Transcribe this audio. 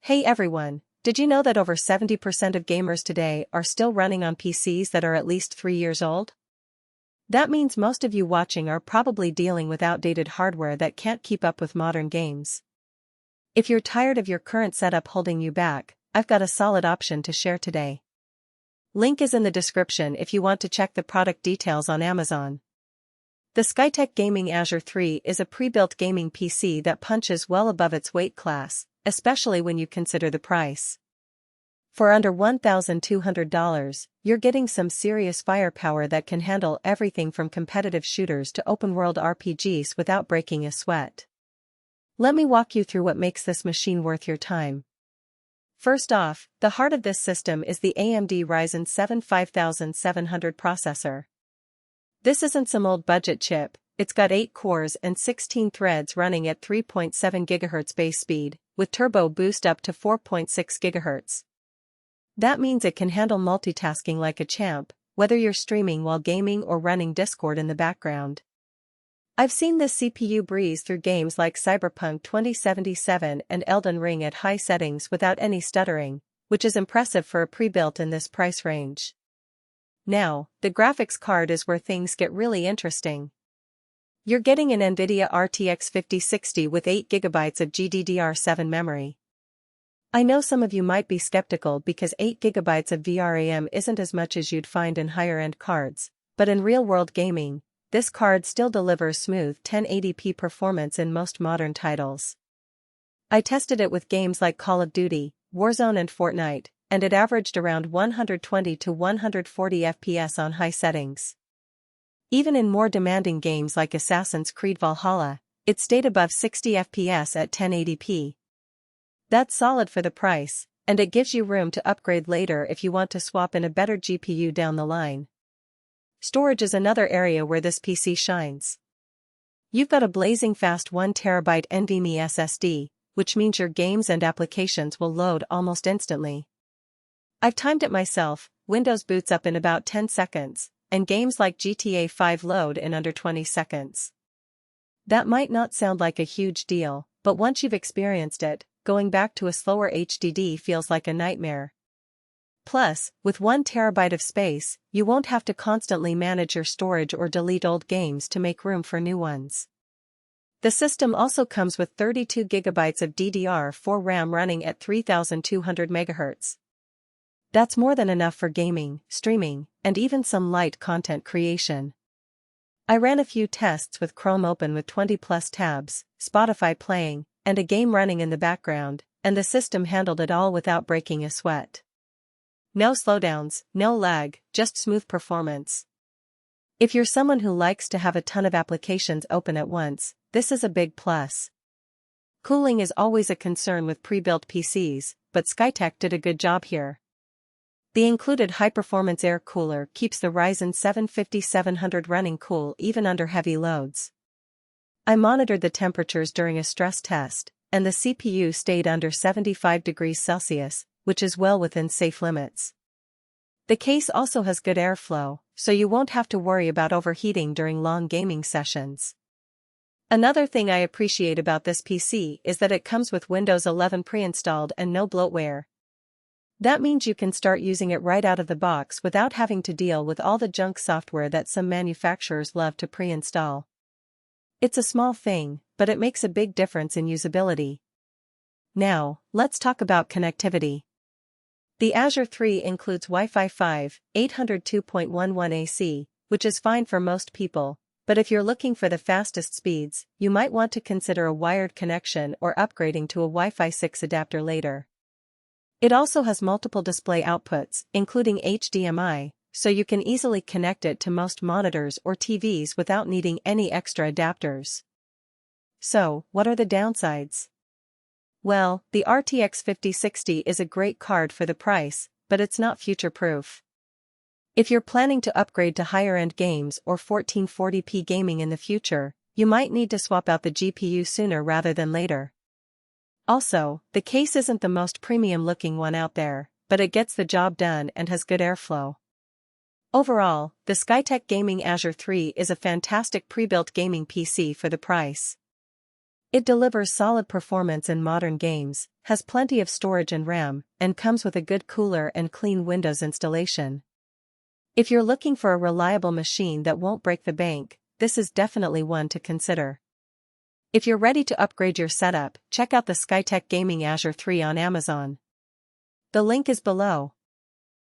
Hey everyone, did you know that over 70% of gamers today are still running on PCs that are at least 3 years old? That means most of you watching are probably dealing with outdated hardware that can't keep up with modern games. If you're tired of your current setup holding you back, I've got a solid option to share today. Link is in the description if you want to check the product details on Amazon. The Skytech Gaming Azure 3 is a pre-built gaming PC that punches well above its weight class, especially when you consider the price. For under $1,200, you're getting some serious firepower that can handle everything from competitive shooters to open-world RPGs without breaking a sweat. Let me walk you through what makes this machine worth your time. First off, the heart of this system is the AMD Ryzen 7 5700 processor. This isn't some old budget chip, it's got 8 cores and 16 threads running at 3.7 GHz base speed, with turbo boost up to 4.6 GHz. That means it can handle multitasking like a champ, whether you're streaming while gaming or running Discord in the background. I've seen this CPU breeze through games like Cyberpunk 2077 and Elden Ring at high settings without any stuttering, which is impressive for a pre-built in this price range. Now, the graphics card is where things get really interesting. You're getting an NVIDIA RTX 5060 with 8GB of GDDR7 memory. I know some of you might be skeptical because 8GB of VRAM isn't as much as you'd find in higher-end cards, but in real-world gaming, this card still delivers smooth 1080p performance in most modern titles. I tested it with games like Call of Duty, Warzone and Fortnite, and it averaged around 120 to 140 FPS on high settings. Even in more demanding games like Assassin's Creed Valhalla, it stayed above 60 FPS at 1080p. That's solid for the price, and it gives you room to upgrade later if you want to swap in a better GPU down the line. Storage is another area where this PC shines. You've got a blazing fast 1TB NVMe SSD, which means your games and applications will load almost instantly. I've timed it myself, Windows boots up in about 10 seconds, and games like GTA 5 load in under 20 seconds. That might not sound like a huge deal, but once you've experienced it, going back to a slower HDD feels like a nightmare. Plus, with 1TB of space, you won't have to constantly manage your storage or delete old games to make room for new ones. The system also comes with 32GB of DDR4 RAM running at 3200 MHz. That's more than enough for gaming, streaming, and even some light content creation. I ran a few tests with Chrome open with 20+ tabs, Spotify playing, and a game running in the background, and the system handled it all without breaking a sweat. No slowdowns, no lag, just smooth performance. If you're someone who likes to have a ton of applications open at once, this is a big plus. Cooling is always a concern with pre-built PCs, but Skytech did a good job here. The included high-performance air cooler keeps the Ryzen 7 5700 running cool even under heavy loads. I monitored the temperatures during a stress test, and the CPU stayed under 75 degrees Celsius, which is well within safe limits. The case also has good airflow, so you won't have to worry about overheating during long gaming sessions. Another thing I appreciate about this PC is that it comes with Windows 11 pre-installed and no bloatware. That means you can start using it right out of the box without having to deal with all the junk software that some manufacturers love to pre-install. It's a small thing, but it makes a big difference in usability. Now, let's talk about connectivity. The Azure 3 includes Wi-Fi 5, 802.11 AC, which is fine for most people, but if you're looking for the fastest speeds, you might want to consider a wired connection or upgrading to a Wi-Fi 6 adapter later. It also has multiple display outputs, including HDMI, so you can easily connect it to most monitors or TVs without needing any extra adapters. So, what are the downsides? Well, the RTX 5060 is a great card for the price, but it's not future-proof. If you're planning to upgrade to higher-end games or 1440p gaming in the future, you might need to swap out the GPU sooner rather than later. Also, the case isn't the most premium-looking one out there, but it gets the job done and has good airflow. Overall, the Skytech Gaming Azure 3 is a fantastic pre-built gaming PC for the price. It delivers solid performance in modern games, has plenty of storage and RAM, and comes with a good cooler and clean Windows installation. If you're looking for a reliable machine that won't break the bank, this is definitely one to consider. If you're ready to upgrade your setup, check out the Skytech Gaming Azure 3 on Amazon. The link is below.